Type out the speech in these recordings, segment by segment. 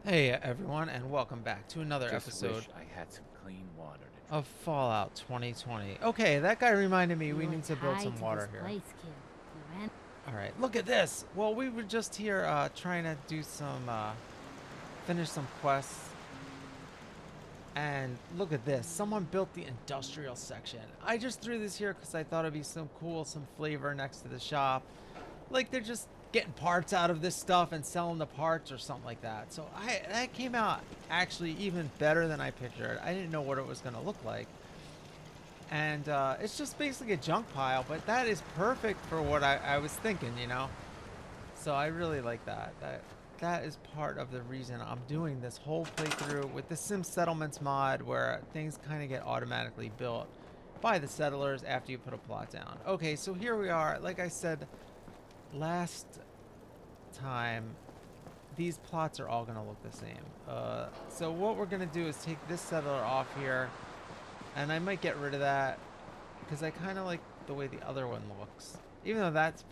Hey everyone, and welcome back to another Just episode wish I had some clean water to of drink. Fallout 2020. Okay, that guy reminded me we You're need to build tied some to this water here. place, kid. You ran. All right, look at this. Well, we were just here trying to do some finish some quests, and look at this. Someone built the industrial section. I just threw this here because I thought it'd be some cool, some flavor next to the shop. Like they're just getting parts out of this stuff and selling the parts or something like that. So that came out actually even better than I pictured. I didn't know what it was going to look like. And it's just basically a junk pile, but that is perfect for what I was thinking, you know? So I really like that. That is part of the reason I'm doing this whole playthrough with the Sim Settlements mod where things kind of get automatically built by the settlers after you put a plot down. Okay, so here we are. Like I said last time, these plots are all going to look the same. So what we're going to do is take this settler off here, and I might get rid of that because I kind of like the way the other one looks, even though that's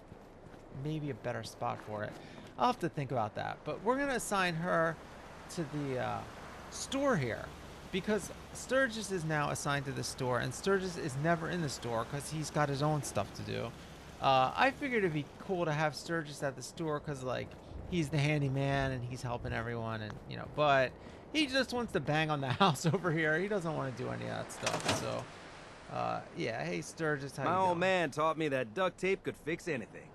maybe a better spot for it. I'll have to think about that, but we're going to assign her to the store here because Sturgis is now assigned to the store, and Sturgis is never in the store because he's got his own stuff to do. I figured it'd be cool to have Sturgis at the store because, like, he's the handyman and he's helping everyone, and you know, but he just wants to bang on the house over here. He doesn't want to do any of that stuff. So, yeah. Hey, Sturgis, how My you old doing? man taught me that duct tape could fix anything.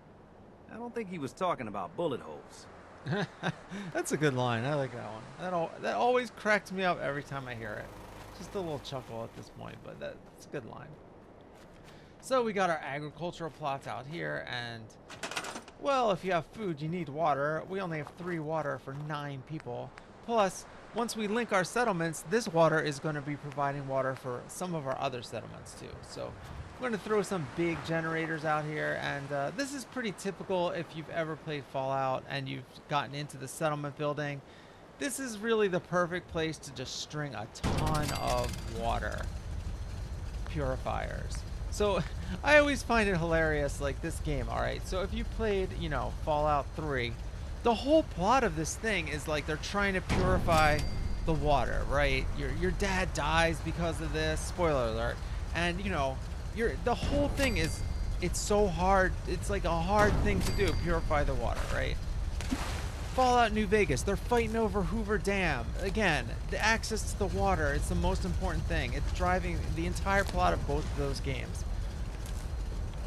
I don't think he was talking about bullet holes. That's a good line. I like that one. That always cracks me up every time I hear it. Just a little chuckle at this point, but that's a good line. So we got our agricultural plots out here, and well, if you have food, you need water. We only have 3 water for 9 people. Plus, once we link our settlements, this water is going to be providing water for some of our other settlements too. So I'm going to throw some big generators out here, and this is pretty typical if you've ever played Fallout and you've gotten into the settlement building. This is really the perfect place to just string a ton of water purifiers. So I always find it hilarious, like this game. All right, so if you played, you know, Fallout 3, the whole plot of this thing is like they're trying to purify the water, right? Your dad dies because of this. Spoiler alert. And you know, the whole thing is, it's so hard. It's like a hard thing to do, purify the water, right? Fallout New Vegas, they're fighting over Hoover Dam. Again, the access to the water, it's the most important thing. It's driving the entire plot of both of those games.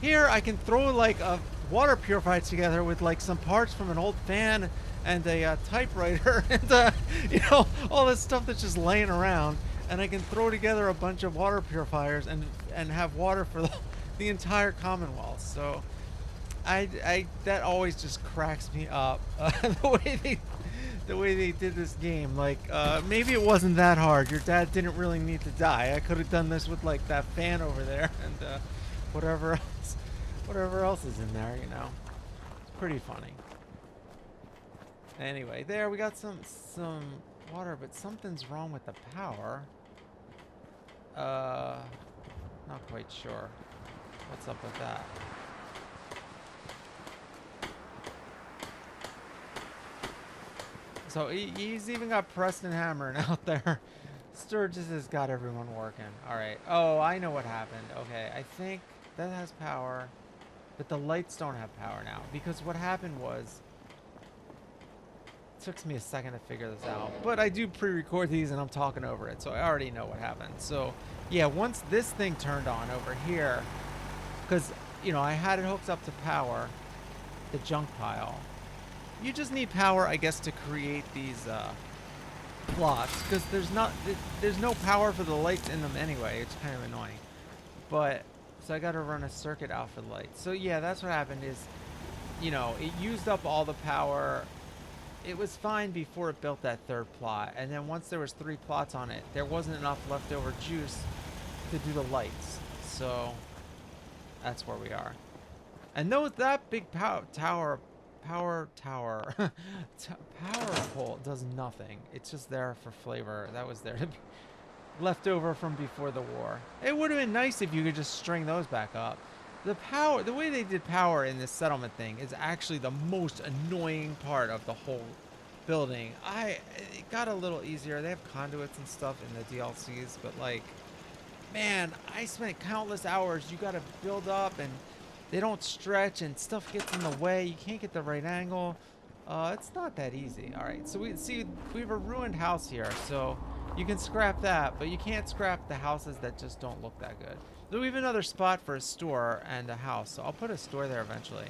Here, I can throw like a water purifier together with like some parts from an old fan and a typewriter and you know, all this stuff that's just laying around, and I can throw together a bunch of water purifiers and have water for the entire Commonwealth. So I that always just cracks me up, the way they did this game. Like maybe it wasn't that hard. Your dad didn't really need to die. I could have done this with like that fan over there and whatever else, whatever else is in there. You know, it's pretty funny. Anyway, there we got some water, but something's wrong with the power. Uh, not quite sure what's up with that. So he's even got Preston hammering out there. Sturgis has got everyone working. All right. Oh, I know what happened. Okay, I think that has power, but the lights don't have power now. Because what happened was, it took me a second to figure this out. But I do pre-record these and I'm talking over it, so I already know what happened. So yeah, once this thing turned on over here, because, you know, I had it hooked up to power, the junk pile. You just need power, I guess, to create these plots, because there's no power for the lights in them anyway. It's kind of annoying. But so I got to run a circuit out for the lights. So yeah, that's what happened. Is, you know, it used up all the power. It was fine before it built that third plot, and then once there was 3 plots on it, there wasn't enough leftover juice to do the lights. So that's where we are. And those that big power tower power pole does nothing. It's just there for flavor. That was there to be left over from before the war. It would have been nice if you could just string those back up. The way they did power in this settlement thing is actually the most annoying part of the building. It got a little easier. They have conduits and stuff in the DLCs, but like, man, I spent countless hours. You got to build up, and they don't stretch, and stuff gets in the way. You can't get the right angle. It's not that easy. All right, so we have a ruined house here, so you can scrap that, but you can't scrap the houses that just don't look that good. So we have another spot for a store and a house, so I'll put a store there eventually.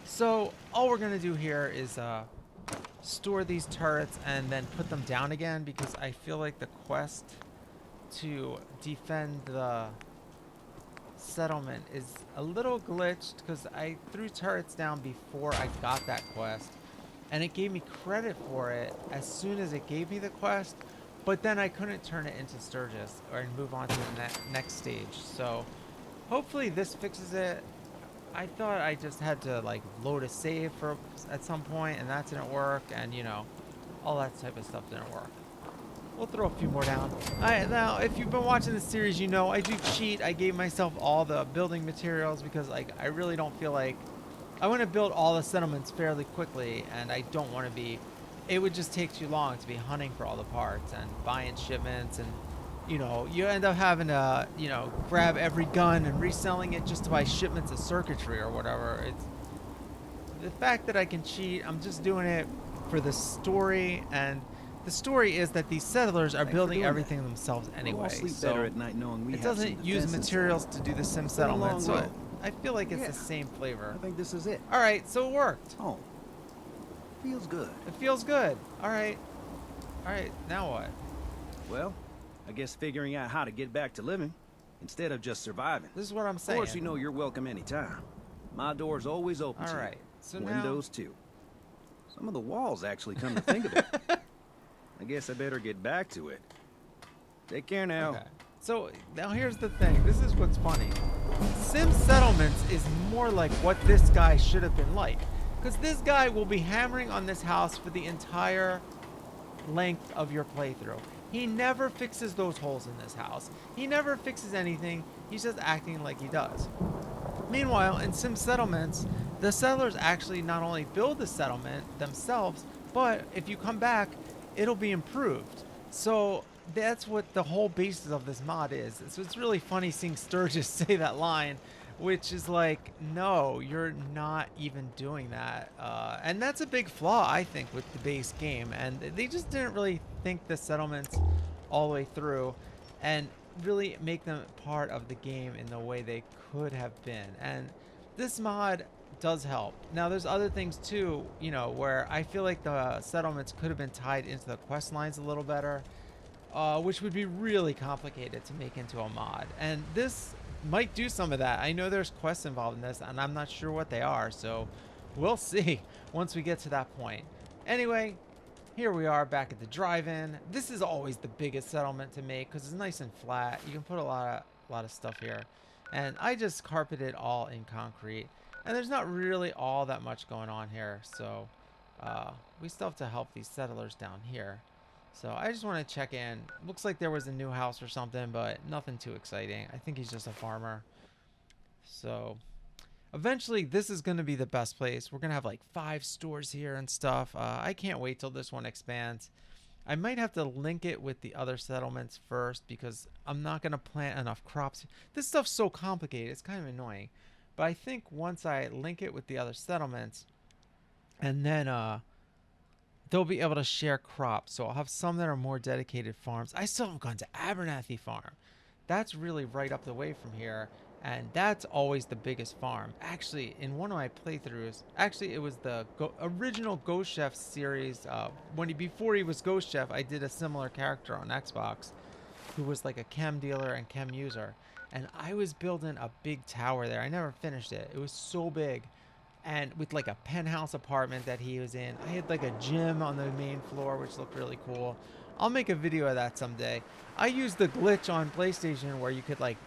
So all we're gonna do here is store these turrets and then put them down again, because I feel like the quest to defend the settlement is a little glitched, because I threw turrets down before I got that quest, and it gave me credit for it as soon as it gave me the quest, but then I couldn't turn it into Sturgis or move on to the next stage. So hopefully this fixes it. I thought I just had to like load a save for at some point, and that didn't work, and you know, all that type of stuff didn't work. We'll throw a few more down. Now, if you've been watching the series, you know I do cheat. I gave myself all the building materials because like I really don't feel like I want to build all the settlements fairly quickly, and I don't want to be. It would just take too long to be hunting for all the parts and buying shipments, and you know, you end up having to, you know, grab every gun and reselling it just to buy shipments of circuitry or whatever. It's the fact that I can cheat. I'm just doing it for the story, and the story is that these settlers are building everything themselves anyway. We'll sleep so better at night knowing we it have some doesn't use defenses. materials to do the sim It's been a settlement, long so road. I feel like it's Yeah. the same flavor. I think this is it. All right, so it worked. Home. Feels good. It feels good. All right, now what? Well, I guess figuring out how to get back to living instead of just surviving. This is what I'm Of saying. course, you know you're welcome anytime. My door's always open All to right, you. so now Windows too. Some of the walls actually come to think of it. I guess I better get back to it. Take care now. Okay. So now here's the thing. This is what's funny. Sim Settlements is more like what this guy should have been like. Because this guy will be hammering on this house for the entire length of your playthrough. He never fixes those holes in this house. He never fixes anything. He's just acting like he does. Meanwhile, in Sim Settlements, the settlers actually not only build the settlement themselves, but if you come back, it'll be improved. So that's what the whole basis of this mod is. So it's really funny seeing Sturgis say that line, which is like, no, you're not even doing that. And that's a big flaw, I think, with the base game. And they just didn't really think the settlements all the way through and really make them part of the game in the way they could have been. And this mod does help. Now there's other things too, you know, where I feel like the settlements could have been tied into the quest lines a little better, which would be really complicated to make into a mod. And this might do some of that. I know there's quests involved in this, and I'm not sure what they are, so we'll see once we get to that point. Anyway, here we are back at the drive-in. This is always the biggest settlement to make because it's nice and flat. You can put a lot of stuff here, and I just carpeted all in concrete. And there's not really all that much going on here, so we still have to help these settlers down here. So I just want to check in. Looks like there was a new house or something, but nothing too exciting. I think he's just a farmer. So eventually this is going to be the best place. We're going to have like 5 stores here and stuff. I can't wait till this one expands. I might have to link it with the other settlements first because I'm not going to plant enough crops. This stuff's so complicated. It's kind of annoying. But I think once I link it with the other settlements, and then they'll be able to share crops. So I'll have some that are more dedicated farms. I still haven't gone to Abernathy Farm. That's really right up the way from here. And that's always the biggest farm. Actually, in one of my playthroughs, actually it was the original Ghost Chef series. Before he was Ghost Chef, I did a similar character on Xbox who was like a chem dealer and chem user. And I was building a big tower there. I never finished it. It was so big. And with like a penthouse apartment that he was in. I had like a gym on the main floor, which looked really cool. I'll make a video of that someday. I used the glitch on PlayStation where you could like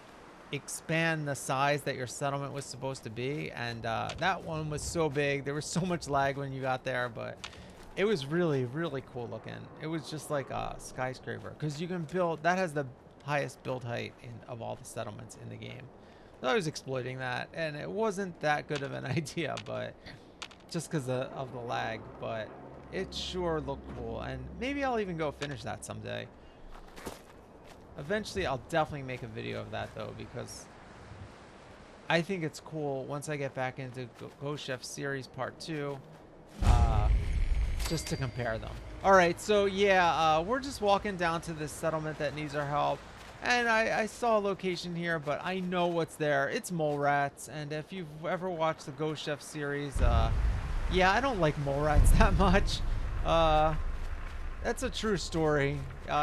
expand the size that your settlement was supposed to be. And that one was so big. There was so much lag when you got there, but it was really, really cool looking. It was just like a skyscraper because you can build, that has the highest build height of all the settlements in the game. So I was exploiting that, and it wasn't that good of an idea, but just because of the lag. But it sure looked cool, and maybe I'll even go finish that someday. Eventually, I'll definitely make a video of that though, because I think it's cool once I get back into Ghost Chef Series Part 2, just to compare them. All right, so yeah, we're just walking down to this settlement that needs our help. And I saw a location here, but I know what's there. It's mole rats, and if you've ever watched the Ghost Chef series, yeah, I don't like mole rats that much. That's a true story.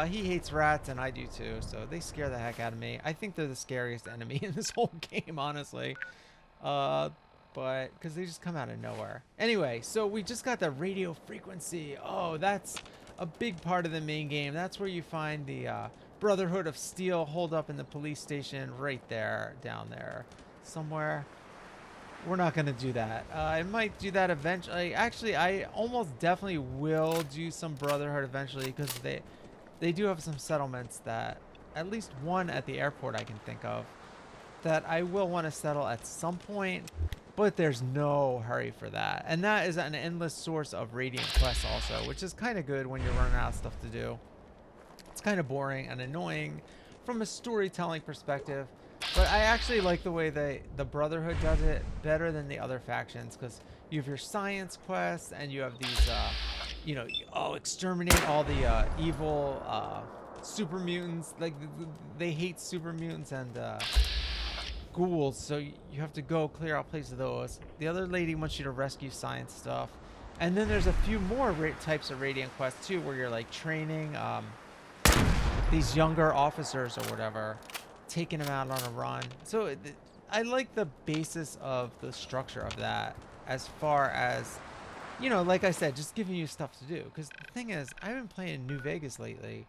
He hates rats, and I do too, so they scare the heck out of me. I think they're the scariest enemy in this whole game, honestly. But because they just come out of nowhere. Anyway, so we just got the radio frequency. Oh, that's a big part of the main game. That's where you find the Brotherhood of Steel holed up in the police station right there, down there somewhere. We're not going to do that. I might do that eventually. Actually, I almost definitely will do some Brotherhood eventually, because they do have some settlements that, at least one at the airport I can think of, that I will want to settle at some point, but there's no hurry for that. And that is an endless source of Radiant quests also, which is kind of good when you're running out of stuff to do. It's kind of boring and annoying from a storytelling perspective, but I actually like the way the Brotherhood does it better than the other factions, because you have your science quests and you have these, you know, exterminate all the evil super mutants. Like, they hate super mutants and ghouls, so you have to go clear out places of those. The other lady wants you to rescue science stuff. And then there's a few more types of Radiant quests too, where you're like training these younger officers or whatever, taking them out on a run. So I like the basis of the structure of that, as far as, you know, like I said, just giving you stuff to do. Because the thing is, I've been playing New Vegas lately,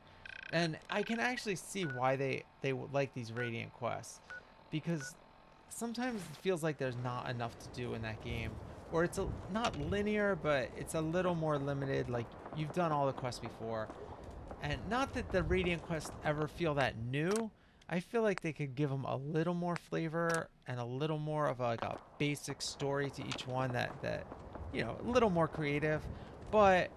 and I can actually see why they would like these Radiant quests, because sometimes it feels like there's not enough to do in that game, or it's not linear, but it's a little more limited. Like, you've done all the quests before. And not that the Radiant quests ever feel that new. I feel like they could give them a little more flavor and a little more of like a basic story to each one that you know, a little more creative. But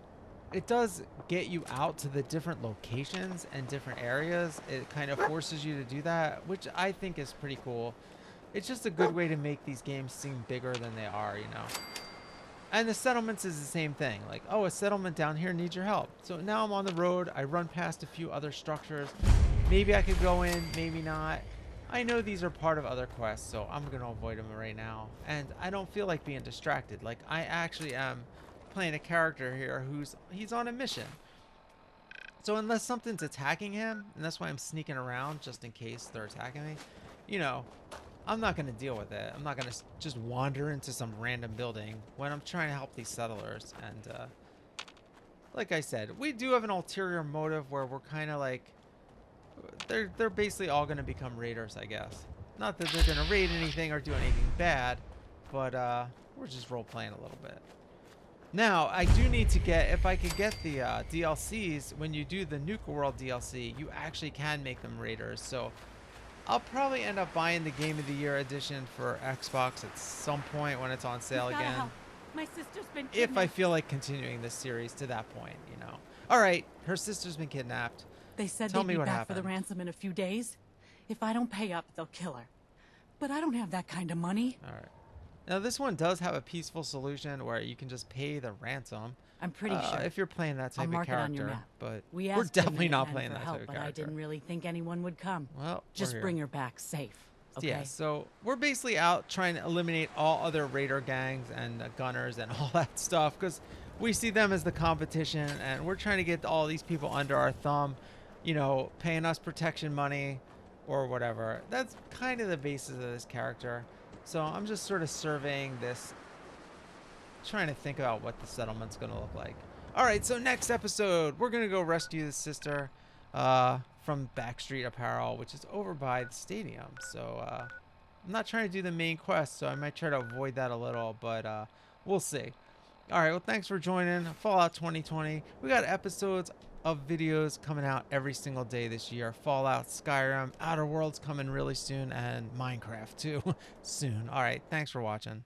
it does get you out to the different locations and different areas. It kind of forces you to do that, which I think is pretty cool. It's just a good way to make these games seem bigger than they are, you know. And the settlements is the same thing. Like, oh, a settlement down here needs your help. So now I'm on the road. I run past a few other structures. Maybe I could go in, maybe not. I know these are part of other quests, so I'm going to avoid them right now. And I don't feel like being distracted. Like, I actually am playing a character here he's on a mission. So unless something's attacking him, and that's why I'm sneaking around just in case they're attacking me, you know, I'm not going to deal with it. I'm not going to just wander into some random building when I'm trying to help these settlers. And like I said, we do have an ulterior motive where we're kind of like, they're basically all going to become raiders, I guess. Not that they're going to raid anything or do anything bad, but we're just role-playing a little bit. Now, I do need to get, if I could get the DLCs, when you do the Nuka World DLC, you actually can make them raiders. So I'll probably end up buying the Game of the Year edition for Xbox at some point when it's on sale again. Help. My sister's been kidnapped. If I feel like continuing this series to that point, you know. All right, her sister's been kidnapped. They said Tell they'd me be what back happened. for the ransom in a few days. If I don't pay up, they'll kill her. But I don't have that kind of money. All right. Now, this one does have a peaceful solution where you can just pay the ransom. I'm pretty sure. If you're playing that type I'll of mark it on your character. map. But We we're asked the definitely not Minutemen playing for that help, type of but I character. didn't really think anyone would come. Well, Just we're bring here. her back safe. Okay? Yeah, so we're basically out trying to eliminate all other raider gangs and gunners and all that stuff, because we see them as the competition, and we're trying to get all these people under our thumb, you know, paying us protection money or whatever. That's kind of the basis of this character. So I'm just sort of surveying this, trying to think about what the settlement's going to look like. All right, so next episode, we're going to go rescue the sister from Backstreet Apparel, which is over by the stadium. So I'm not trying to do the main quest, so I might try to avoid that a little, but we'll see. All right, well, thanks for joining Fallout 2020. We got episodes of videos coming out every single day this year. Fallout, Skyrim, Outer Worlds coming really soon, and Minecraft too soon. All right, thanks for watching.